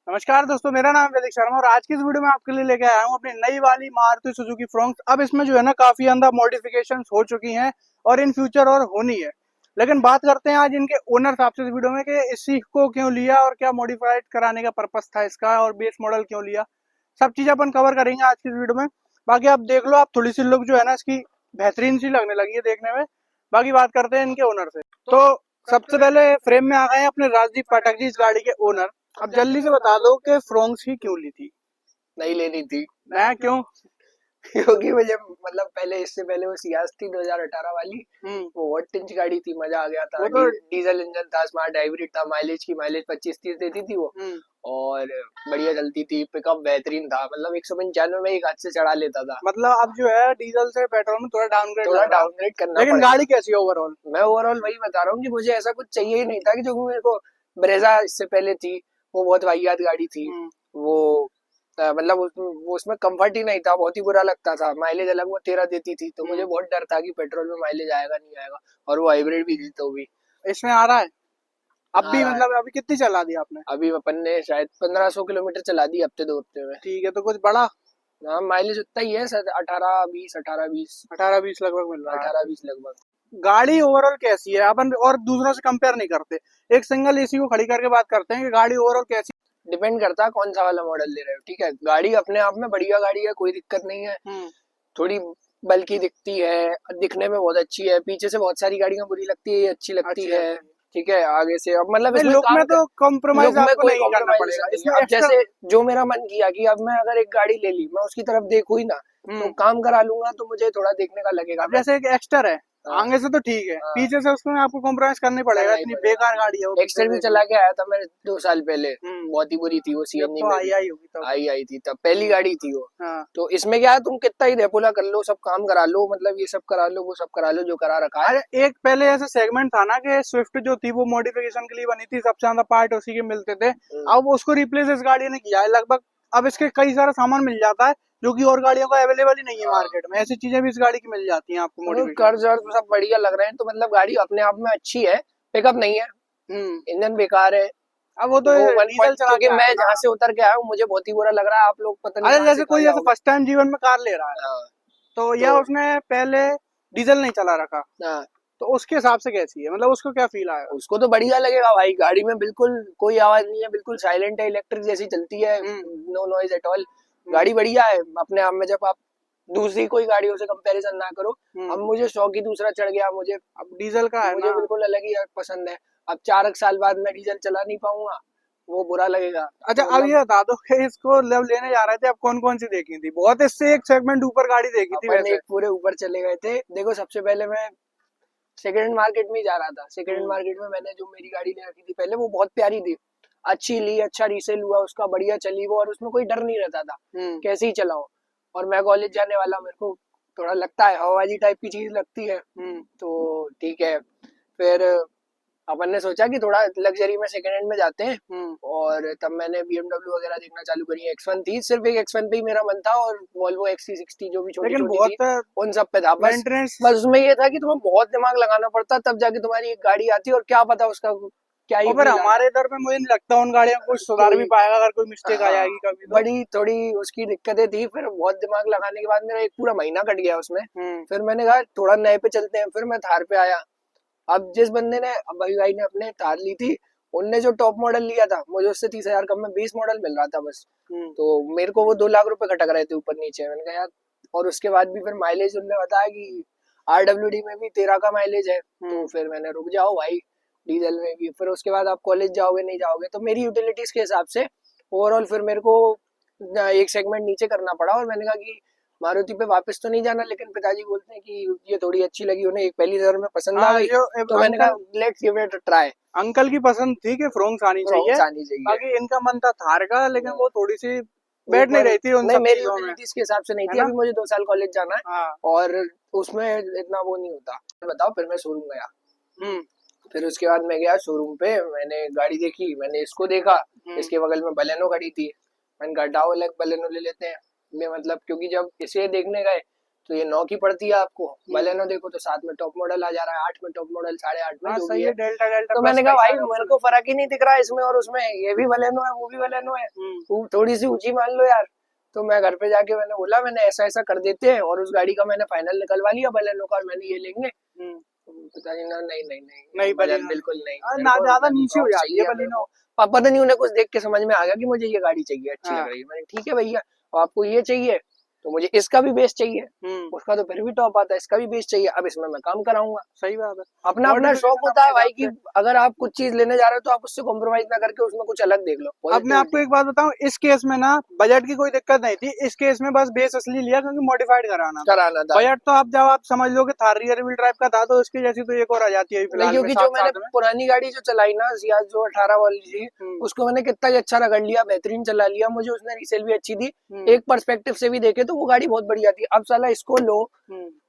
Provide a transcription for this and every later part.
नमस्कार दोस्तों, मेरा नाम वैदिक शर्मा और आज की इस वीडियो में आपके लिए लेके आया हूँ अपनी नई वाली मारुति सुजुकी फ्रोंक्स। अब इसमें जो है ना काफी अंदर मॉडिफिकेशंस हो चुकी हैं और इन फ्यूचर और होनी है। लेकिन बात करते हैं आज इनके ओनर साहब से इस वीडियो में कि इसी को क्यों लिया और क्या मॉडिफाइड कराने का पर्पस था इसका और बेस मॉडल क्यों लिया। सब चीजें अपन कवर करेंगे आज की इस वीडियो में। बाकी आप देख लो, आप थोड़ी सी लुक जो है ना इसकी बेहतरीन सी लगने लगी है देखने में। बाकी बात करते हैं इनके ओनर से। तो सबसे पहले फ्रेम में आ गए हैं अपने राजदीप पाठक जी, इस गाड़ी के ओनर। अब जल्दी से बता दो कि फ्रोंक्स ही क्यों ली थी। नहीं लेनी थी। मैं क्यों? क्योंकि मुझे मतलब पहले इससे पहले वो सियाज थी 2018 वाली, वो 8 इंच गाड़ी थी, मजा आ गया था। वो तो डीजल इंजन था, स्मार्ट हाइब्रिड था, माइलेज 25-30 देती थी वो, और बढ़िया चलती थी, पिकअप बेहतरीन था, मतलब 195 में एक हाथ से चढ़ा लेता था। मतलब अब जो है डीजल से पेट्रोल में थोड़ा डाउनग्रेड करना लेकिन पड़ेगा। गाड़ी कैसी है ओवरऑल? मैं ओवरऑल वही बता रहा हूँ कि मुझे ऐसा कुछ चाहिए ही नहीं था कि जो मेरे को ब्रेजा इससे पहले थी, वो बहुत वाहियात गाड़ी थी। वो मतलब वो उसमें कंफर्ट ही नहीं था, बहुत ही बुरा लगता था। माइलेज अलग वो 13 देती थी, तो मुझे बहुत डर था कि पेट्रोल में माइलेज आएगा नहीं आएगा, और वो हाइब्रिड भी थी तो भी। इसमें आ रहा है अब आ भी? रहा है। मतलब अभी कितनी चला दी आपने? अभी अपन ने शायद 1500 किलोमीटर चला दी हफ्ते 2 हफ्ते में। ठीक है, तो कुछ बड़ा हाँ, माइलेज उतना ही है, 18-20, 18-20, 18-20 लगभग मिल रहा है। 18-20 लगभग। गाड़ी ओवरऑल कैसी है अपन और दूसरों से कंपेयर नहीं करते, एक सिंगल एसी को खड़ी करके बात करते हैं कि गाड़ी ओवरऑल कैसी। डिपेंड करता है कौन सा वाला मॉडल ले रहे हो। ठीक है, गाड़ी अपने आप में बढ़िया गाड़ी है, कोई दिक्कत नहीं है। थोड़ी बल्कि दिखती है, दिखने में बहुत अच्छी है। पीछे से बहुत सारी गाड़ियां बुरी लगती है, ये अच्छी लगती है। ठीक है, आगे से अब मतलब इसमें लुक में तो कॉम्प्रोमाइज लुक में आपको कोई नहीं करना कॉम्प्रोमाइज पड़ेगा नहीं है। इसमें अब एक्स्ट्रा। जैसे जो मेरा मन किया कि अब मैं अगर एक गाड़ी ले ली, मैं उसकी तरफ देखूं ही ना, तो काम करा लूंगा, तो मुझे थोड़ा देखने का लगेगा। अब जैसे एक एक्स्टर है, हाँ, आगे से तो ठीक है, हाँ, पीछे से उसमें आपको कॉम्प्रोमाइज करनी पड़ेगा। करना ही इतनी पड़ेगा। बेकार गाड़ी है वो, पीछे एक्सटेल भी से चला के आया था मैं 2 साल पहले, बहुत ही बुरी थी वो। जब सीएनजी तो में आई भी आई होगी तब। आई थी, तब पहली गाड़ी थी वो। हाँ। तो इसमें क्या है, तुम कितना ही रेपोला कर लो, सब काम करा लो, मतलब ये सब करा लो, वो सब करा लो जो करा रखा है। अरे एक पहले ऐसा सेगमेंट था ना कि स्विफ्ट जो थी वो मॉडिफिकेशन के लिए बनी थी, सबसे ज्यादा पार्ट उसी के मिलते थे। अब उसको रिप्लेस इस गाड़ी ने किया है लगभग। अब इसके कई सारा सामान मिल जाता है जो कि और गाड़ियों को अवेलेबल ही नहीं है मार्केट में। ऐसी चीजें भी इस गाड़ी की मिल जाती हैं आपको मॉडिफिकेशन। कर्ज वर्ज सब बढ़िया लग रहे हैं, तो मतलब गाड़ी अपने आप में अच्छी है। पिकअप नहीं है, इंजन बेकार है। अब वो तो वो डीजल चला क्योंकि के मैं आया ना। जहाँ से उतर के आया हूँ, मुझे बहुत ही बुरा लग रहा है। आप लोग पता नहीं अरे कहाँ से जैसे कहाँ कोई जैसे जाओगे। फर्स्ट टाइम जीवन में कार ले रहा है, हाँ, तो या तो उसने पहले डीजल नहीं चला रखा, हाँ, तो उसके हिसाब से कैसी है, मतलब उसको क्या फील आया? उसको तो बढ़िया लगेगा भाई। गाड़ी में बिल्कुल कोई आवाज नहीं है, बिल्कुल साइलेंट है, इलेक्ट्रिक जैसी चलती है, नो नॉइज एट ऑल। गाड़ी बढ़िया है अपने आप में, जब आप दूसरी कोई गाड़ियों से कंपैरिजन ना करो। अब मुझे शौक ही दूसरा चढ़ गया। मुझे अब डीजल का है मुझे ना। बिल्कुल अलग ही पसंद है। अब 4 साल बाद मैं डीजल चला नहीं पाऊंगा, वो बुरा लगेगा। अच्छा तो अब मतलब ये बता दो कि इसको जब लेने जा रहे थे अब कौन कौन सी देखी थी? बहुत इससे एक सेगमेंट ऊपर गाड़ी देखी थी अपन वैसे। एक पूरे ऊपर चले गए थे। देखो, सबसे पहले मैं सेकेंड हैंड मार्केट में ही जा रहा था। सेकेंड हैंड मार्केट में मैंने जो मेरी गाड़ी ले रखी थी पहले, वो बहुत प्यारी थी, अच्छी ली, अच्छा रीसेल हुआ उसका, बढ़िया चली वो, और उसमें कोई डर नहीं रहता था, कैसे ही चलाओ। और मैं कॉलेज जाने वाला, मेरे को थोड़ा लगता है हवाबाजी टाइप की चीज लगती है, तो ठीक है। फिर अपन ने सोचा कि थोड़ा लग्जरी में सेकंड हैंड में जाते हैं, और तब मैंने BMW वगैरह देखना चालू करी। X1 थी, सिर्फ एक X1 पे ही मेरा मन था, और Volvo XC60 जो भी छोटी लेकिन छोटी थी, बहुत उन सब पे था। बस मेंटेनेंस। बस उसमें ये था कि तुम्हें बहुत दिमाग लगाना पड़ता, तब जाके तुम्हारी एक गाड़ी आती, और क्या पता उसका क्या ही और फिर फील आता। हमारे इधर में मुझे नहीं लगता उन गाड़ियों को कुछ सुधार भी कोई पाएगा अगर कोई मिस्टेक आ हाँ, जाएगी कभी तो। बड़ी थोड़ी उसकी दिक्कतें थी। फिर बहुत दिमाग लगाने के बाद मेरा एक पूरा महीना कट गया उसमें। फिर मैंने कहा थोड़ा नए पे चलते हैं, फिर मैं थार पे आया। अब जिस बंदे ने, अब भाई ने अपने थार ली थी, उनने जो टॉप मॉडल लिया था, मुझे उससे 30,000 कम में 20 मॉडल मिल रहा था बस। तो मेरे को वो 2 लाख रुपए खटक रहे थे ऊपर नीचे। मैंने कहा यार, और उसके बाद भी फिर माइलेज उनने बताया कि RWD में भी 13 का माइलेज है। तो फिर मैंने, रुक जाओ भाई, डीजल में भी। फिर उसके बाद आप कॉलेज जाओगे नहीं जाओगे, तो मेरी यूटिलिटीज के हिसाब से ओवरऑल फिर मेरे को एक सेगमेंट नीचे करना पड़ा। और मैंने कहा कि मारुति पे वापस तो नहीं जाना, लेकिन पिताजी बोलते हैं कि ये थोड़ी अच्छी लगी उन्हें, एक पहली नजर में पसंद आ हाँ, गई, जो तो मैंने कहा let's give it a try. Uncle की पसंद थी कि फ्रोंक्स आनी चाहिए। फ्रोंक्स आनी चाहिए। बाकी इनका मन था थार का, लेकिन वो थोड़ी सी बैठ नहीं रही थी उन नहीं, सब मेरी चीजों में, यूटिलिटीज के हिसाब से नहीं है थी। ना। अभी मुझे 2 साल कॉलेज जाना है, हाँ। और उसमें इतना वो नहीं होता। बताओ, फिर मैं शोरूम गया। हम्म। फिर उसके बाद मैं गया शोरूम पे, मैंने गाड़ी देखी, मैंने इसको देखा, इसके बगल में बलेनो खड़ी थी। मैंने कहा डाओ अलग बलेनो ले लेते हैं। मैं मतलब, क्योंकि जब इसे देखने गए तो ये 9 की पड़ती है आपको। बलेनो देखो तो 7 में टॉप मॉडल आ जा रहा है, 8 में टॉप मॉडल, 8.5 में, जो भी है। Delta delta. तो मैंने कहा भाई मेरे को फर्क ही नहीं दिख रहा इसमें और उसमें, ये भी बलेनो है वो भी बलेनो है, थोड़ी सी ऊंची मान लो यार। तो मैं घर पे जाके मैंने बोला मैंने ऐसा ऐसा कर देते हैं, और उस गाड़ी का मैंने फाइनल निकलवा लिया बलेनो का, और मैंने ये लेंगे। पिताजी ना नहीं नहीं नहीं नहीं बलेनो बिल्कुल नहीं, ना ज्यादा नीचे हो जाती है बलेनो। पता नहीं उन्हें कुछ देख के समझ में आ गया कि मुझे ये गाड़ी चाहिए, अच्छी लग रही है। मैंने ठीक है भैया, आपको ये चाहिए तो मुझे इसका भी बेस चाहिए, उसका तो फिर भी टॉप आता है, इसका भी बेस चाहिए, अब इसमें मैं काम कराऊंगा। सही बात है। अपना अपना शौक होता है भाई कि अगर आप कुछ चीज लेने जा रहे हो तो आप उससे कॉम्प्रोमाइज ना करके उसमें कुछ अलग देख लो। अब मैं आपको एक बात बताऊं, इस केस में ना बजट की कोई दिक्कत नहीं थी, इस केस में बस बेस असली लिया क्योंकि मॉडिफाइड कराना था। बजट तो आप जब आप समझ लो कि थार रियर व्हील ड्राइव का था तो उसकी जैसी तो एक और आ जाती है फिलहाल। क्योंकि जो मैंने पुरानी गाड़ी जो चलाई ना सियाज जो 18 वाली थी, उसको मैंने कितना ही अच्छा रगड़ लिया, बेहतरीन चला लिया, मुझे उसने रीसेल भी अच्छी दी। एक पर्सपेक्टिव से भी देखे तो वो गाड़ी बहुत बढ़िया थी। अब साला इसको लो,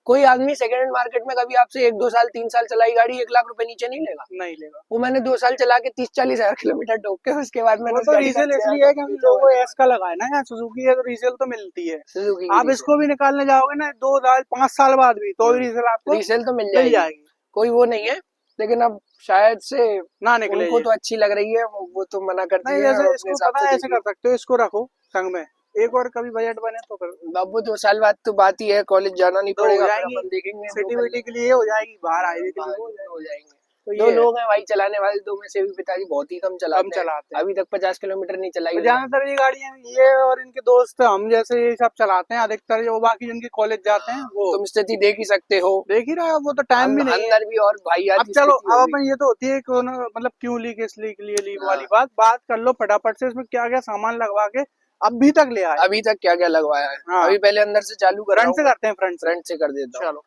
कोई आदमी सेकंड हैंड मार्केट में कभी आपसे 1-2 साल 3 साल चलाई गाड़ी 1 लाख रुपए नीचे नहीं लेगा। वो मैंने 2 साल चला के 30-40 हजार किलोमीटर ठोक के उसके बाद मैंने तो रीसेल इसलिए है क्योंकि लोगो एस का लगा है ना यार, सुजुकी है तो रीसेल तो मिलती है। सुजुकी आप इसको भी निकालने जाओगे ना 2 साल 5 साल बाद भी तो रीसेल आपको रीसेल तो मिल जाएगी, कोई वो नहीं है। लेकिन अब शायद से ना निकले, उनको तो अच्छी लग रही है, वो तो मना करती है। इसको पता है ऐसे कर सकते हो, इसको रखो संग में, एक और कभी बजट बने तो कर। बाबू 2 साल बाद तो बात ही है, कॉलेज जाना नहीं पड़ेगा, अपन देखेंगे सिटी विटी के लिए हो जाएगी, बाहर हाईवे के लिए हो जाएंगे। तो 2 लोग हैं भाई चलाने वाले, 2 में से भी पिताजी बहुत ही कम चलाते हैं। अभी तक 50 किलोमीटर नहीं चलाई। ज्यादातर ये गाड़ियां ये और इनके दोस्त हम जैसे ये सब चलाते हैं अधिकतर, जो बाकी जिनके कॉलेज जाते हैं वो। तुम स्थिति देख ही सकते हो, देख ही रहे हो, वो तो टाइम भी नहीं अंदर भी। और भाई अब चलो अब अपन ये तो होती है मतलब क्यों ली किस ली के लिए ली वाली बात कर लो फटाफट से, इसमें क्या क्या सामान लगवा के अभी तक ले आए, अभी तक क्या क्या लगवाया है। हाँ। अभी पहले अंदर से चालू कर, फ्रंट से करते हैं, फ्रंट से कर देता हूँ। चलो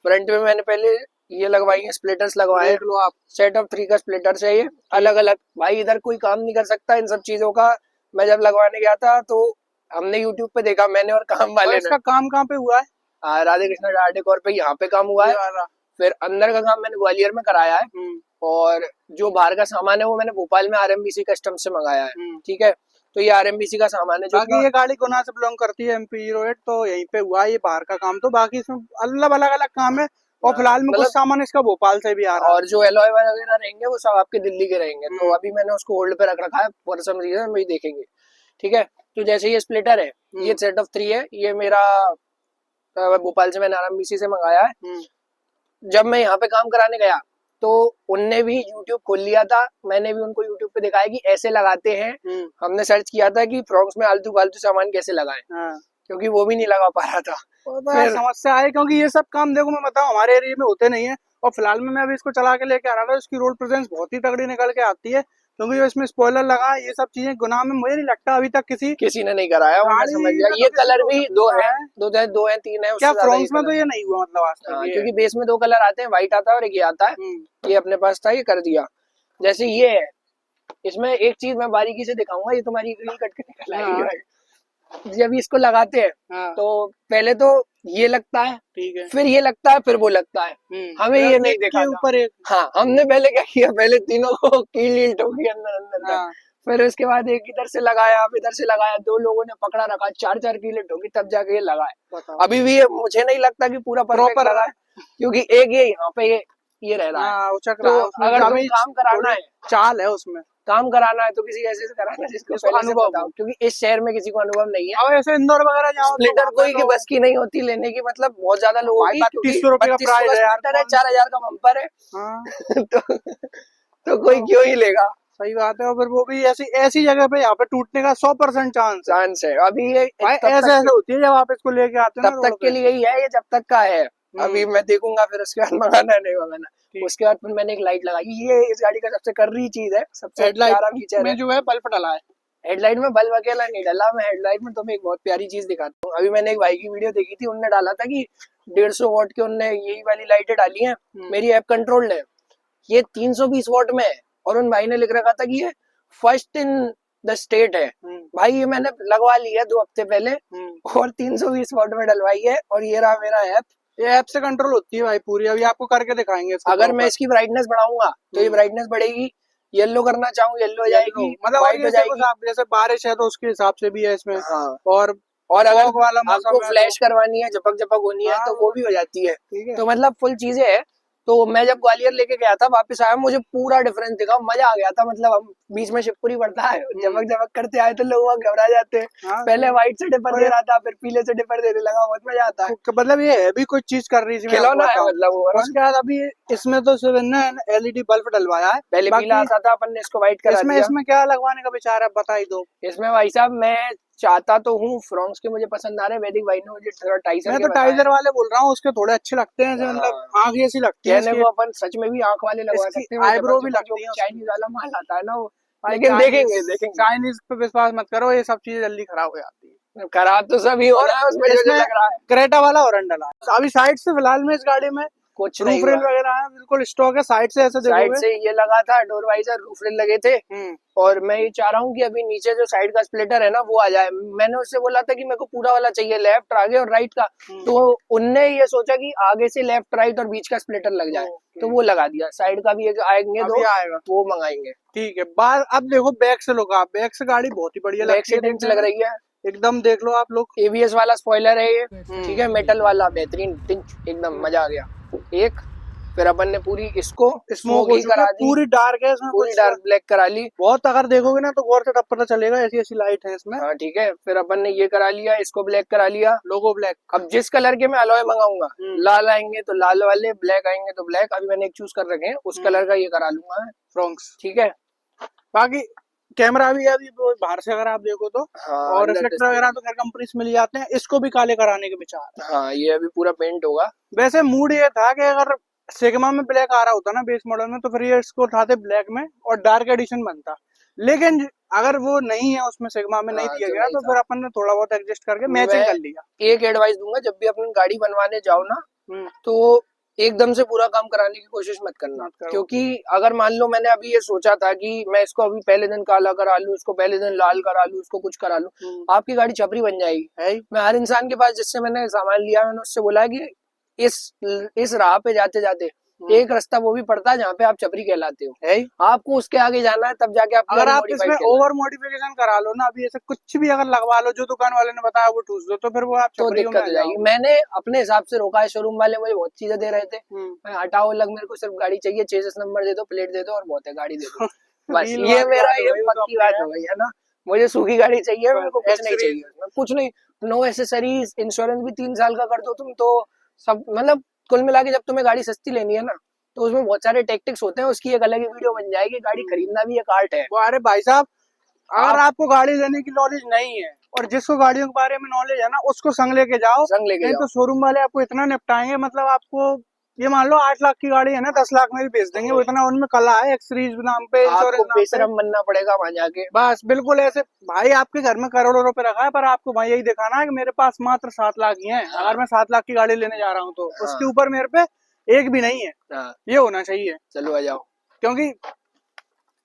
फ्रंट में मैंने पहले ये लगवाई है, स्प्लिटर्स लगवाए, देख लो आप, सेट ऑफ 3 का स्प्लिटर्स है ये, अलग अलग। भाई इधर कोई काम नहीं कर सकता इन सब चीजों का। मैं जब लगवाने गया था तो हमने यूट्यूब पे देखा, मैंने और काम वाले ने। इसका काम कहाँ पे हुआ है? राधे कृष्णा डार्डेकोर पे यहाँ पे काम हुआ है। फिर अंदर का काम मैंने ग्वालियर में कराया है, और जो बाहर का सामान है वो मैंने भोपाल में RMBC कस्टम से मंगाया है। ठीक है, तो ये RMBC का सामान है। जो ये गाड़ी गुना से बिलोंग करती है MP 08, तो यहीं पे हुआ ये बाहर का काम। तो बाकी इसमें अलग अलग काम है, और फिलहाल में कुछ सामान इसका भोपाल से भी आ रहा है। और जो एलॉय वगैरह रहेंगे वो सब आपके दिल्ली के रहेंगे। तो अभी मैंने उसको होल्ड पे रख रखा है, फॉर सम रीजन वही देखेंगे। ठीक है, तो जैसे ये स्प्लिटर है, ये सेट ऑफ 3 है, ये मेरा भोपाल से मैंने RMBC से मंगाया है। जब मैं यहाँ पे काम कराने गया तो उनने भी YouTube खोल लिया था, मैंने भी उनको YouTube पे दिखाया कि ऐसे लगाते हैं। हमने सर्च किया था कि फ्रॉक्स में आलतू फालतू सामान कैसे लगाएं, क्योंकि वो भी नहीं लगा पा रहा था। समस्या है, क्योंकि ये सब काम देखो मैं बताऊं हमारे एरिया में होते नहीं है। और फिलहाल में मैं अभी इसको चला के लेके आ रहा था, उसकी रोड प्रेजेंस बहुत ही तगड़ी निकल के आती है, क्योंकि जो इसमें स्पॉइलर लगा है, ये सब चीजें गुनाह में मुझे नहीं लगता अभी तक किसी ने नहीं कराया। समझ गया, ये कलर भी 2 है, 3 है। क्या फ्रॉक्स में तो ये नहीं हुआ मतलब आज तक? क्योंकि बेस में 2 कलर आते हैं, व्हाइट आता है और एक ये आता है। ये अपने पास था, ये कर दिया। जैसे ये है, इसमें एक चीज मैं बारीकी से दिखाऊंगा, ये तुम्हारी ग्रिल कट के निकल आएगी। जब इसको लगाते हैं तो पहले तो ये लगता है, ठीक है, फिर ये लगता है, फिर वो लगता है। हमें ये नहीं देखा ऊपर एक। हाँ, हमने पहले क्या किया, पहले तीनों को कील ठोकी अंदर। फिर उसके बाद एक इधर से लगाया, इधर से लगाया, 2 लोगों ने पकड़ा रखा, 4-4 कीले ठोकी, तब जाके ये लगाए। अभी भी ये मुझे नहीं लगता कि पूरा प्रॉपर लगा है, क्योंकि एक ये यहाँ पे ये रह रहा है। तो अगर तुम्हें काम कराना है, चाल है उसमें काम कराना है, तो किसी ऐसे से कराना जिसको अनुभव हो, क्योंकि इस शहर में किसी को अनुभव नहीं है। और ऐसे इंदौर वगैरह जाओ, स्प्लिटर कोई की बस की नहीं होती लेने की, मतलब बहुत ज्यादा लोगों की। 3200 रुपए का प्राइस है यार, 4000 का बम्पर है। तो कोई क्यों ही लेगा। सही बात है। और फिर वो भी ऐसी जगह पे यहाँ पे टूटने का 100% चांस है। अभी ये ऐसे होती है जब आप इसको लेके आते हैं, तब तक के लिए ही है ये, जब तक का है। अभी मैं देखूंगा फिर उसके बाद मंगाना नहीं मंगाना। उसके बाद फिर मैंने एक लाइट लगाई, ये इस गाड़ी का सबसे कर रही चीज है, सबसे प्यारा फीचर है, जो है बल्ब डला है। हेडलाइट में बल्ब अकेला नहीं डला, मैं हेडलाइट में तुम्हें एक बहुत प्यारी चीज दिखाता हूँ। अभी मैंने एक भाई की वीडियो देखी थी, उनने डाला था कि 150 वॉट के उनने यही वाली लाइटें डाली हैं, मेरी ऐप कंट्रोल्ड है, ये 320 वॉट में है, और उन भाई ने लिख रखा था कि ये फर्स्ट इन द स्टेट है। भाई ये मैंने लगवा ली है 2 हफ्ते पहले, और 320 वॉट में डलवाई है, और ये रहा मेरा ऐप। ये ऐप से कंट्रोल होती है भाई पूरी, अभी आपको करके दिखाएंगे। अगर मैं इसकी ब्राइटनेस बढ़ाऊंगा तो ये ब्राइटनेस बढ़ेगी, येलो करना चाहूँ येलो हो जाएगी, मतलब व्हाइट हो जाएगी। जैसे बारिश है तो उसके हिसाब से भी है इसमें। हाँ। और और अगर फॉग वाला मौसम आपको है फ्लैश करवानी है, झपक झपक होनी है, हाँ, तो वो भी हो जाती है। ठीक है। तो मतलब फुल चीजें है। तो मैं जब ग्वालियर लेके गया था, वापस आया, मुझे पूरा डिफरेंस दिखा, मजा आ गया था। मतलब हम बीच में शिवपुरी पड़ता है, झपक झपक करते आए तो लोग वहाँ घबरा जाते हैं। हाँ, पहले व्हाइट से डिपर और दे रहा था, फिर पीले से डिपर देने लगा, बहुत मजा आता है। मतलब ये है भी कोई चीज कर रही थी, मैं आपको खिलौना है बताऊं। मतलब वो, है ना? उसके बाद अभी इसमें तो सिर्फ ना एलईडी बल्ब डलवाया है, पहले पीला बाकी आता था, अपन ने इसको व्हाइट करा इसमें दिया। इसमें क्या लगवाने का विचार है, बता ही दो। इसमें भाई साहब मैं चाहता तो हूँ, फ्रॉन्क्स के मुझे पसंद आ रहे हैं, वैदिक भाई ने मुझे थोड़ा टाइसर मैं के तो बताया। टाइजर वाले बोल रहा हूँ, उसके थोड़े अच्छे लगते हैं, मतलब हाँ, आंख ऐसी लगती है कहने इसकी। को अपन सच में भी आंख वाले लगवा इसकी सकते हैं, वो आईब्रो झपक भी झपक जो लगती है उसकी। चाइनीज वाला माल आता है ना वो। भाई लेकिन चाइनीज, देखेंगे देखेंगे। चाइनीज पे विश्वास मत करो, ये सब चीजें जल्दी खराब हो जाती है। खराब तो सभी और होना है उसमें, जो जो इसमें लग रहा है। क्रेटा वाला हॉर्न डला है अभी साइड से, फिलहाल में इस गाड़ी में कुछ नहीं रूफ रेल हुआ। वगैरह है, बिल्कुल स्टॉक है। साइड से ऐसे साइड देखोगे। से ये लगा था, डोर वाइजर, रूफ रेल लगे थे। और मैं ये चाह रहा हूँ कि अभी नीचे जो साइड का स्प्लिटर है ना, वो आ जाए। मैंने उससे बोला था कि मेरे को पूरा वाला चाहिए, लेफ्ट आगे और राइट का। तो उनने ये सोचा कि आगे से लेफ्ट राइट और बीच का स्प्लिटर लग जाए, तो वो लगा दिया। साइड का भी एक आएंगे अभी दो, आएगा, वो मंगाएंगे। ठीक है। बार अब देखो बैक से लोग, आप बैक से गाड़ी बहुत ही बढ़िया बैक लगती है सीट देखने लग में, रही है, एकदम देख लो आप लोग। एबीएस वाला स्पॉइलर है ये, ठीक है, मेटल वाला बेहतरीन टिंच, एकदम मजा आ गया। एक फिर अपन ने पूरी इसको स्मोक हो स्मोकी चुकी है, करा दी, पूरी डार्क है इसमें, पूरी कुछ डार्क ब्लैक करा ली। बहुत अगर देखोगे ना तो गौर से तब पता चलेगा, ऐसी ऐसी लाइट है इसमें। हाँ ठीक है, फिर अपन ने ये करा लिया, इसको ब्लैक करा लिया। लोगो ब्लैक। अब जिस कलर के मैं अलॉय मंगाऊंगा, लाल आएंगे तो लाल वाले, ब्लैक आएंगे तो ब्लैक। अभी मैंने एक चूज कर रखे हैं, उस कलर का ये करा लूंगा मैं, फ्रॉन्क्स। ठीक है। बाकी कैमरा भी है अभी वो बाहर से अगर आप देखो तो, हाँ, और अंदर रिफ्लेक्टर वगैरह तो खैर कंपनी से मिल जाते हैं, इसको भी काले कराने के विचार। हाँ, ये अभी पूरा पेंट होगा। वैसे मूड ये था कि अगर सिग्मा में ब्लैक आ रहा होता ना बेस मॉडल में, तो फिर ये इसको उठाते ब्लैक में और डार्क एडिशन बनता। लेकिन अगर वो नहीं है उसमें, सिग्मा में नहीं हाँ, दिया तो गया, नहीं तो था। फिर अपन ने थोड़ा बहुत एडजस्ट करके मैचिंग मैं कर लिया। एक एडवाइस दूंगा, जब भी अपन गाड़ी बनवाने जाओ ना, हम्म, तो एकदम से पूरा काम कराने की कोशिश मत करना। मत करो। क्योंकि अगर मान लो मैंने अभी ये सोचा था कि मैं इसको अभी पहले दिन काला करा लूं, इसको पहले दिन लाल करा लूं, इसको कुछ करा लूं, आपकी गाड़ी छपरी बन जाएगी। है ही। मैं हर इंसान के पास जिससे मैंने सामान लिया, मैंने उससे बोला है कि इस राह पे जाते जाते एक रास्ता वो भी पड़ता है जहाँ पे आप छपरी कहलाते हो, है ही। आपको उसके आगे जाना है, तब जाके आपकी अगर गाड़ी आप मॉडिफाइड इसमें कहलाए। ओवर मॉडिफिकेशन करा लो ना, अभी ऐसे कुछ भी अगर लगवा लो जो दुकान वाले ने बताया वो ठूस दो, तो फिर वो आप तो छपरियों में दिक्कत आ हो जाएगी। जाओ। मैंने अपने हिसाब से रोका है, शोरूम वाले मुझे बहुत चीजें दे रहे थे, मैं हटाओ अलग, मेरे को सिर्फ गाड़ी चाहिए, चेसिस नंबर दे दो, प्लेट दे दो और बहुत है, गाड़ी दे दो, बस। डील ये वाली मेरा बात हो ये गई, वो तो पक्की अपनी बात है। हो गई है ना। मुझे सूखी गाड़ी चाहिए, मेरे को कुछ नहीं एक्सरीज। चाहिए उसमें, कुछ नहीं। नो एसेसरीज, इंश्योरेंस भी 3 साल का कर दो तुम तो, सब मतलब कुल मिला के जब तुम्हें गाड़ी सस्ती लेनी है ना, तो उसमें बहुत सारे टेक्टिक्स होते हैं, उसकी एक अलग ही वीडियो बन जाएगी। गाड़ी खरीदना भी एक आर्ट है। वो अरे भाई साहब, अगर आप आपको गाड़ी लेने की नॉलेज नहीं है, और जिसको गाड़ियों के बारे में नॉलेज है ना, उसको संग लेके जाओ। संग लेके नहीं जाओ। तो शोरूम वाले आपको इतना निपटाएंगे, मतलब आपको ये मान लो 8 लाख की गाड़ी है ना, 10 लाख में भी बेच देंगे। वो इतना उनमें कला है, एक्सरीज नाम पे, इंश्योरेंस आपको नाम पे। बेशरम बनना पड़ेगा वहां जाके। बस बिल्कुल ऐसे। भाई आपके घर में करोड़ों रुपए रखा है, पर आपको भाई यही दिखाना है कि मेरे पास मात्र 7 लाख ही है। अगर मैं 7 लाख की गाड़ी लेने जा रहा हूँ तो उसके ऊपर मेरे पे एक भी नहीं है, ये होना चाहिए। चलो आ जाओ। क्योंकि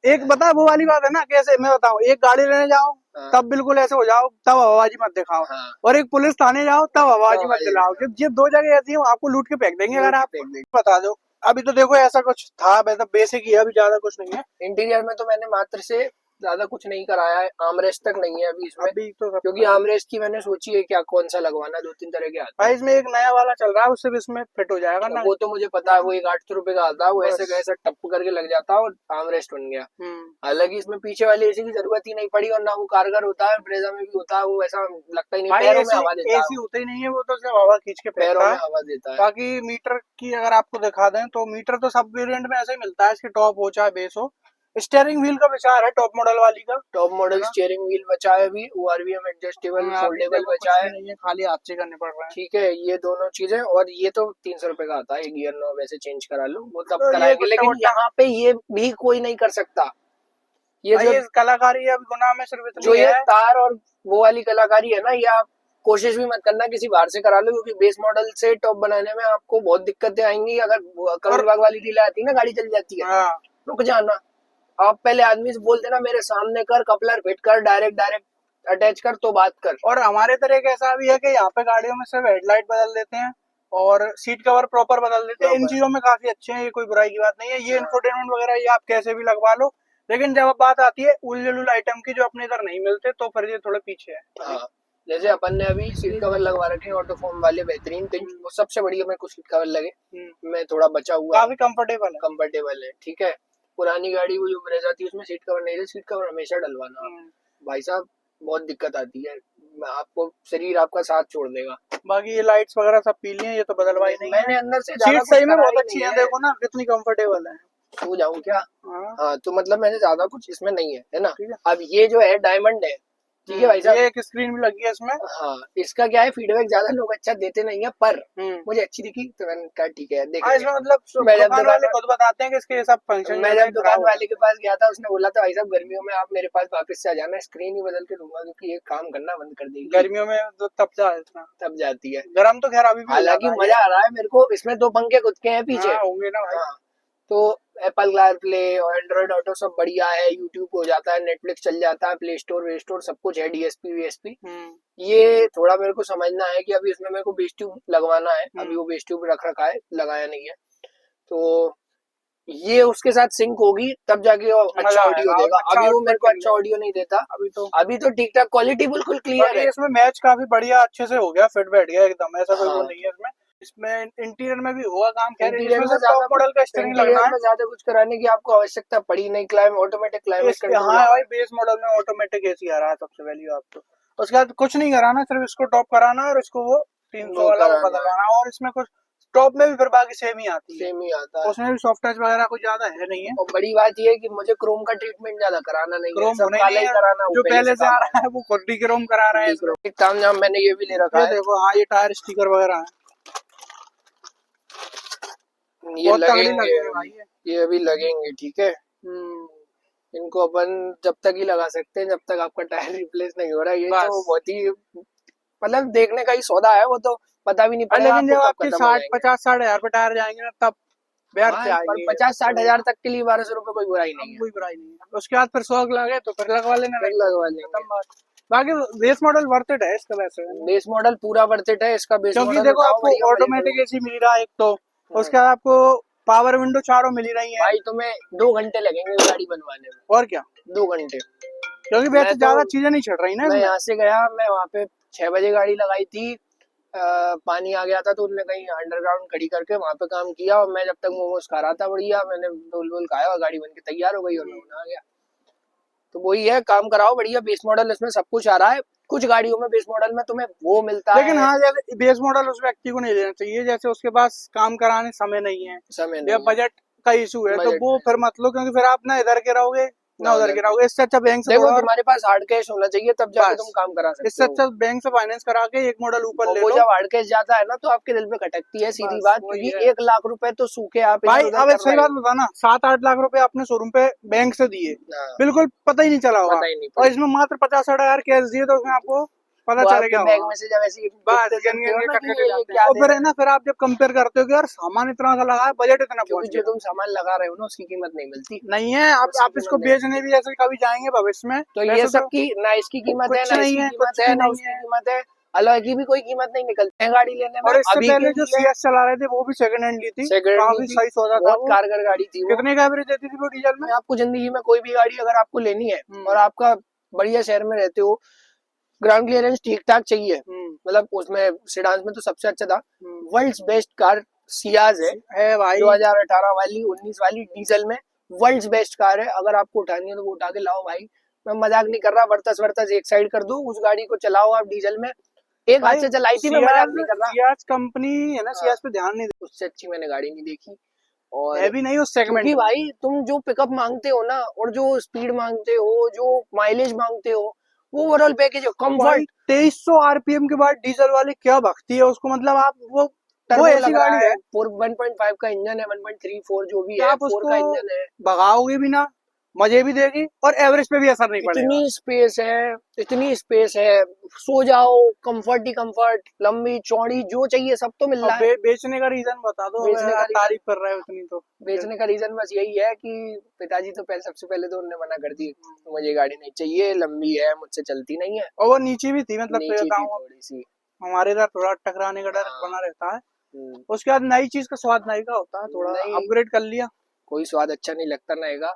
एक बता वो वाली बात है ना, कैसे मैं बताऊं, एक गाड़ी लेने जाओ तब बिल्कुल ऐसे हो जाओ, तब हवाबाजी मत दिखाओ। और एक पुलिस थाने जाओ तब हवाबाजी मत दिलाओ, क्योंकि ये 2 जगह ऐसी हैं, आपको लूट के फेंक देंगे अगर आप बता दो। अभी तो देखो ऐसा कुछ था, मतलब बेसिक ही है, अभी ज्यादा कुछ नहीं है। इंटीरियर में तो मैंने मात्र से ज्यादा कुछ नहीं कराया है, आर्मरेस्ट तक नहीं है अभी इसमें, अभी तो क्योंकि आर्मरेस्ट की मैंने सोची है क्या कौन सा लगवाना, 2-3 तरह के आते भाई हैं। इसमें एक नया वाला चल रहा है, उससे भी इसमें फिट हो जाएगा ना। वो तो मुझे पता है, वो एक 800 रुपए का आता है, वो बस। ऐसे कैसे टप करके लग जाता है और आर्मरेस्ट बन गया। हालांकि इसमें पीछे वाले एसी की जरूरत ही नहीं पड़ी, और ना वो कारगर होता है, ब्रेजा में भी होता है, वो ऐसा लगता ही नहीं, भाई पैरों में हवा देता है, एसी होता ही नहीं है, वो तो सिर्फ हवा खींच के पैरों फेंकता में है। हवा देता है। बाकी मीटर की अगर आपको दिखा दें तो मीटर तो सब वेरिएंट में ऐसे ही मिलता है, इसकी टॉप हो चाहे बेस हो। स्टीयरिंग व्हील का विचार है टॉप मॉडल वाली का। टॉप मॉडल स्टीयरिंग व्हील बचा है अभी, ओआरवीएम एडजस्टेबल फोल्डेबल बचा है, नहीं है, खाली हाथ से करने पड़ रहा है। ठीक है। ये दोनों चीजें, और ये तो 300 रुपए का आता है, ये गियर नॉब वैसे चेंज करा लो, वो तब तो ये कराएंगे। लेकिन गुट्टा यहाँ पे ये भी कोई नहीं कर सकता। ये भाई जो ये कलाकारी है, अभी गुनाह में सिर्फ जो इतनी ये है। तार और वो वाली कलाकारी है ना, ये आप कोशिश भी मत करना किसी बाहर से करा लो, क्योंकि बेस मॉडल से टॉप बनाने में आपको बहुत दिक्कतें आएंगी। अगर करोड़ बाग वाली डील आती है ना, गाड़ी चल जाती है, हाँ। रुक जाना। आप पहले आदमी से बोल देना मेरे सामने कर, कपलर फिट कर, डायरेक्ट अटैच कर, तो बात कर। और हमारे तरह एक ऐसा भी है कि यहाँ पे गाड़ियों में सिर्फ हेडलाइट बदल देते हैं और सीट कवर प्रॉपर बदल देते हैं। इन चीजों में काफी अच्छे हैं, ये कोई बुराई की बात नहीं है। ये इंफोटेनमेंट वगैरह ये आप कैसे भी लगवा लो, लेकिन जब बात आती है उल जलूल आइटम की जो अपने इधर नहीं मिलते, तो फिर ये थोड़े पीछे है। जैसे अपन ने अभी सीट कवर लगवा रखे हैं ऑटोफॉर्म वाले बेहतरीन, वो सबसे बढ़िया मेरे को सीट कवर लगे। मैं थोड़ा बचा हुआ, काफी कंफर्टेबल है। ठीक है, पुरानी गाड़ी वो जो ब्रेजा थी उसमें सीट कवर नहीं थे, सीट कवर हमेशा डलवाना भाई साहब, बहुत दिक्कत आती है, आपको शरीर आपका साथ छोड़ देगा। बाकी ये लाइट्स वगैरह सब पीली हैं, ये तो बदलवाई नहीं मैंने अंदर से सीट सही में बहुत अच्छी है, देखो ना कितनी कंफर्टेबल है। सो जाऊं क्या? हाँ, तो मतलब मैंने ज्यादा कुछ इसमें नहीं है ना। अब ये जो है डायमंड है, ठीक है भाई साहब, ये एक स्क्रीन भी लगी है इसमें। हाँ, इसका क्या है, फीडबैक ज्यादा लोग अच्छा देते नहीं है, पर मुझे अच्छी दिखी तो मैंने कहा ठीक है देखेंगे। इसमें मतलब दुकान वाले खुद बताते हैं कि इसके सब फंक्शन। मैं जब दुकान वाले के पास गया था, उसने बोला था भाई साहब गर्मियों में आप मेरे पास वापस से आ जाना, स्क्रीन ही बदल के दूंगा, क्योंकि ये काम करना बंद कर देगी गर्मियों में, तो तब जाती है। गर्म तो खैर अभी भी, हालांकि मजा आ रहा है मेरे को इसमें, 2 पंखे खुद के हैं पीछे। होंगे ना भाई। तो एप्पल कार प्ले और एंड्रॉइड ऑटो सब बढ़िया है, यूट्यूब हो जाता है, नेटफ्लिक्स चल जाता है, प्ले स्टोर वे स्टोर सब कुछ है, डीएसपी वीएसपी। ये थोड़ा मेरे को समझना है कि अभी इसमें मेरे को बेस ट्यूब लगवाना है, अभी वो बेस ट्यूब रख रखा है, लगाया नहीं है, तो ये उसके साथ सिंक होगी तब जाके अच्छा ऑडियो देगा। अभी वो मेरे को अच्छा ऑडियो नहीं देता, अभी तो ठीक ठाक क्वालिटी बिल्कुल क्लियर है। इसमें मैच काफी बढ़िया अच्छे से हो गया, फिट बैठ गया एकदम, ऐसा कोई वो नहीं है इसमें। इसमें इंटीरियर में भी हुआ काम, खैर इसमें से टॉप मॉडल का स्टीयरिंग लगना है, ज्यादा कुछ कराने की आपको आवश्यकता पड़ी नहीं। ऑटोमेटिक क्लाइमेट कंट्रोल, हाँ भाई बेस मॉडल में ऑटोमेटिक एसी आ रहा है, सबसे वैल्यू आपको। उसके बाद कुछ नहीं कराना, सिर्फ इसको टॉप कराना और इसको वो 300 वाला बदलवाना, और इसमें कुछ टॉप में भी फिर बाकी सेम ही आता है, उसमें भी सॉफ्ट टच वगैरह कुछ ज्यादा है नहीं है। और बड़ी बात ये है कि मुझे क्रोम का ट्रीटमेंट ज्यादा कराना नहीं है, क्रोम होने कराना, जो पहले से आ रहा है वो खुद भी क्रोम करा रहे हैं। एक काम जाम मैंने ये भी ले रखा है, देखो हाँ, ये टायर स्टिकर वगैरह है, ये लगेंगे, ये अभी लगेंगे, ठीक है। इनको अपन जब तक ही लगा सकते हैं जब तक आपका टायर रिप्लेस नहीं हो रहा है। ये तो बहुत ही मतलब देखने का ही सौदा है, वो तो पता भी नहीं पड़ेगा। लेकिन जब आपके 50-60 हजार पे टायर जाएंगे ना, तब 50-60 हजार तक के लिए 1200 रुपए कोई बुराई नहीं है, कोई बुराई नहीं है। उसके बाद फिर 100 लगे तो फिर लगवा लेना, बाकी बेस मॉडल वर्थ इट है इसका, वैसे बेस मॉडल पूरा वर्थ इट है इसका बेस मॉडल, क्योंकि देखो आपको ऑटोमेटिक एसी मिल रहा है एक तो, उसके बाद आपको पावर विंडो चारों मिल रही है। भाई तुम्हें 2 घंटे लगेंगे गाड़ी बनवाने में, और क्या 2 घंटे, क्योंकि वैसे ज्यादा चीजें नहीं चढ़ रही ना। मैं यहाँ से गया, मैं वहाँ पे 6 बजे गाड़ी लगाई थी, पानी आ गया था तो उन्होंने कहीं अंडरग्राउंड खड़ी करके वहां पे काम किया, और मैं जब तक मोमोज खा रहा था बढ़िया, मैंने डोल वोल खाया और गाड़ी बन के तैयार हो गई और मैं आ गया। तो वही है, काम कराओ बढ़िया, बेस मॉडल इसमें सब कुछ आ रहा है। कुछ गाड़ियों में बेस मॉडल में तुम्हें वो मिलता है, लेकिन हाँ जैसे बेस मॉडल उस व्यक्ति को नहीं लेना चाहिए जैसे उसके पास काम कराने समय नहीं है, या बजट का इशू है, तो वो फिर मत लो, क्योंकि फिर आप ना इधर के रहोगे ना उधर के रहोगे। इससे अच्छा बैंक से, देखो तुम्हारे पास हार्ड कैश होना चाहिए तब जाके तुम काम करा सकते हो। इससे अच्छा बैंक से फाइनेंस करा के एक मॉडल ऊपर ले लो। जब हार्ड कैश जाता है ना तो आपके दिल पे खटकती है सीधी बात, क्योंकि 1 लाख रुपए तो सूखे आप भाई। अब सही बात बताना, 7-8 लाख रुपए आपने शोरूम पे बैंक से दिए, बिल्कुल पता ही नहीं चला होगा, और इसमें मात्र 50-60 हजार कैश दिए, तो उसमें आपको पता चलेगा बैग में से जब ऐसी और फिर है ना, फिर आप जब कंपेयर करते हो कि यार सामान इतना सा लगा है, बजट इतना पहुंच गया, जो तुम सामान लगा रहे हो ना उसकी कीमत नहीं मिलती, नहीं है। आप इसको बेचने भी ऐसे कभी जाएंगे भविष्य में, तो ये सब की ना इसकी कीमत है, ना इसकी कीमत है, ना उसकी कीमत है, अलग की भी कोई कीमत नहीं निकलती है गाड़ी लेने में। और इससे पहले जो सीएस चला रहे थे वो भी सेकंड हैंड ली थी, काफी सही सौदा था, कारगर गाड़ी थी। कितने का एवरेज देती थी वो डीजल में? आपको जिंदगी में कोई भी गाड़ी अगर आपको लेनी है और आपका बढ़िया शहर में रहते हो, ग्राउंड क्लियरेंस ठीक ठाक चाहिए, मतलब उसमें सेडान में तो सबसे अच्छा था, वर्ल्ड्स बेस्ट कार सियाज है भाई, 2018 वाली 19 वाली डीजल में वर्ल्ड्स बेस्ट कार है। अगर आपको उठानी है तो वो उठा के लाओ भाई, मैं मजाक नहीं कर रहा, वर्तस एक साइड कर दो, उस गाड़ी को चलाओ आप डीजल में। एक हाथ से चलाई थी, मैं मजाक नहीं कर रहा। सियाज कंपनी है ना, सियाज पे ध्यान नहीं, उससे अच्छी मैंने गाड़ी नहीं देखी, और है भी नहीं उस सेगमेंट में। भाई तुम जो पिकअप मांगते हो ना, और जो स्पीड मांगते हो, जो माइलेज मांगते हो, वो ओवरऑल पैकेज है, कंफर्ट। 2300 आरपीएम के बाद डीजल वाली क्या भगती है उसको, मतलब आप वो ऐसी गाड़ी है, 1.5 का इंजन है, 1.34 जो भी है, आप 4 का इंजन है, भगाओगे भी ना, मजे भी देगी, और एवरेज पे भी असर नहीं पड़ेगा। इतनी स्पेस है, सो जाओ, कंफर्ट ही कंफर्ट, लंबी चौड़ी जो चाहिए सब तो मिल रहा है। बेचने का रीजन बता दो, बेचने का तारीफ कर रहे हो इतनी, तो बेचने का रीजन बस यही है कि पिताजी तो सबसे पहले तो उन्होंने मना कर दी, मुझे गाड़ी नहीं चाहिए, लंबी है, मुझसे चलती नहीं है, और वो नीचे भी थी, मतलब थोड़ी सी हमारे इधर थोड़ा टकराने का डर बना रहता है। उसके बाद नई चीज का स्वाद नई का होता है, थोड़ा अपग्रेड कर लिया, कोई स्वाद अच्छा नहीं लगता नए का,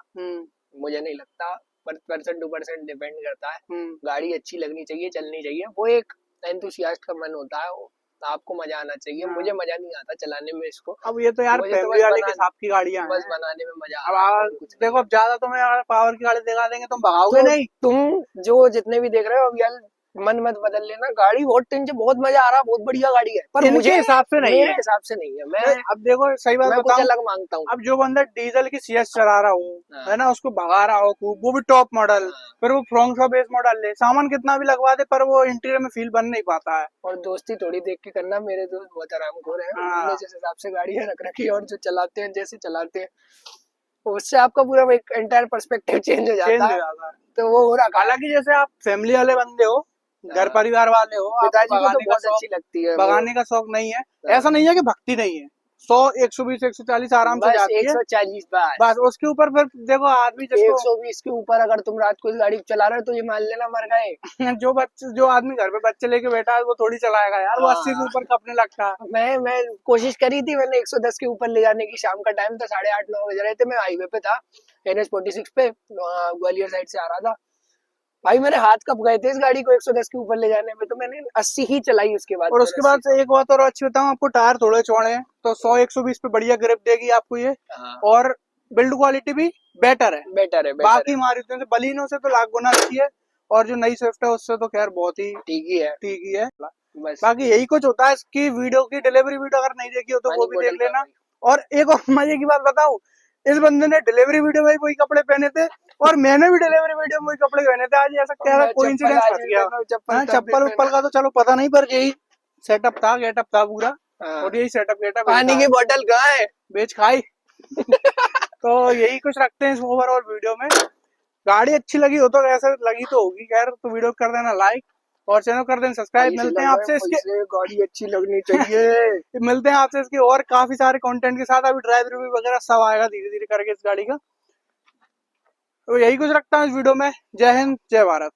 मुझे नहीं लगता, 1% 2% डिपेंड करता है। गाड़ी अच्छी लगनी चाहिए, चलनी चाहिए, वो एक एंथुसियास्ट का मन होता है वो, आपको मजा आना चाहिए। हाँ। मुझे मजा नहीं आता चलाने में इसको। अब ये तो यार मुझे तो फैमिली बस वाले के बना हिसाब की गाड़ियां बस हैं। बनाने में मजा आ अब रहा है, और कुछ नहीं देखो, है। अब ज्यादा तुम्हें अगर पावर की गाड़ी दिखा देंगे तुम भगाओगे तो नहीं। तुम जो जितने भी देख रहे हो, अब यार मन मत बदल लेना। गाड़ी बहुत टेंशन, बहुत मजा आ रहा, बहुत बढ़िया गाड़ी है, पर इनके मुझे हिसाब से नहीं मेरे है। हिसाब से नहीं है। अब देखो सही बात मैं कुछ बताऊं, अलग मांगता हूँ। अब जो बंदा डीजल की सीएस चला रहा हो, हाँ, है ना, उसको भगा रहा हो खूब, वो भी टॉप मॉडल, हाँ। फिर वो फ्रॉन्क्स का बेस मॉडल ले, सामान कितना भी लगवा दे, पर वो इंटीरियर में फील बन नहीं पाता है। और दोस्ती थोड़ी देख के करना, मेरे दोस्त बहुत आरामखोर हैं, उन्होंने हाँ, जिस हिसाब से गाड़ियां रख रखी है और जो चलाते हैं जैसे चलाते हैं, उससे आपका पूरा एक एंटायर पर्सपेक्टिव चेंज हो चेंज जाता हो है। जाता है। तो वो हो रखा है। हालांकि जैसे आप फैमिली वाले बंदे हो, घर हाँ, परिवार वाले हो, आपको पिताजी को तो बहुत अच्छी लगती है वो। भगाने का शौक नहीं है। हाँ, ऐसा नहीं है कि भक्ति नहीं है, 100 120 140 आराम से बस जाती है। 140 बस। बस उसके ऊपर फिर देखो आदमी जिसको 120 के ऊपर अगर तुम रात को इस गाड़ी को चला रहे हो तो ये मान लेना मर गए। जो आदमी घर पे बच्चे लेके बैठा है वो थोड़ी चलाएगा यार, वो 80 के हाँ, ऊपर कपने लगता है। मैं कोशिश करी थी, मैंने 110 के ऊपर ले जाने की। शाम का टाइम था, 8:30 9 बज रहे थे, मैं हाईवे पे था, NH 46 पे, ग्वालियर साइड से आ रहा था। भाई मेरे हाथ कब गए थे इस गाड़ी को 110 के ऊपर ले जाने में, तो मैंने 80 ही चलाई उसके बाद। और फिर उसके 80। बाद से एक बात और अच्छी बताऊं आपको, टायर थोड़े चौड़े हैं तो 100 120 पे बढ़िया ग्रिप देगी आपको ये। हाँ, और बिल्ड क्वालिटी भी बेटर है बेटर है, बेटर बाकी है। मारुतियों से, बलिनो से तो लाख गुना अच्छी है। और जो नई स्विफ्ट है उससे तो खैर बहुत ही ठीक ही है। ठीक ही है। बस बाकी यही कुछ होता है। इसकी वीडियो की डिलीवरी वीडियो अगर नहीं देखी हो तो वो पानी भी देख बोतल का लेना। भाई। और एक और मजे की बात बताऊं, इस बंदे ने डिलीवरी वीडियो में भी वही कपड़े पहने थे और मैंने भी डिलीवरी वीडियो में वही कपड़े पहने थे। आज ऐसा क्या मैं चप्पल कोइंसिडेंस आज फंस भी गया। पहना हूँ, चप्पल हाँ, तब भी चप्पल पहना। उप्पल का तो चलो पता नहीं, पर यही सेटअप था, गेटअप था पूरा। हाँ, और यही सेटअप गेटअप पानी की बोतल कहाँ है? बेच खाई। तो यही कुछ रखते हैं इस ओवरऑल वीडियो में। गाड़ी अच्छी लगी हो तो, ऐसे लगी तो होगी खैर, तो वीडियो कर देना लाइक और चैनल कर देना सब्सक्राइब। पैसे मिलते हैं लग रहे हैं, आपसे इसके पैसे, गाड़ी अच्छी लगनी चाहिए। मिलते हैं आपसे इसके और काफी सारे कंटेंट के साथ। अभी ड्राइव रिव्यू वगैरह सब आएगा धीरे धीरे करके इस गाड़ी का। तो यही कुछ रखता हूँ इस वीडियो में। जय हिंद, जय भारत।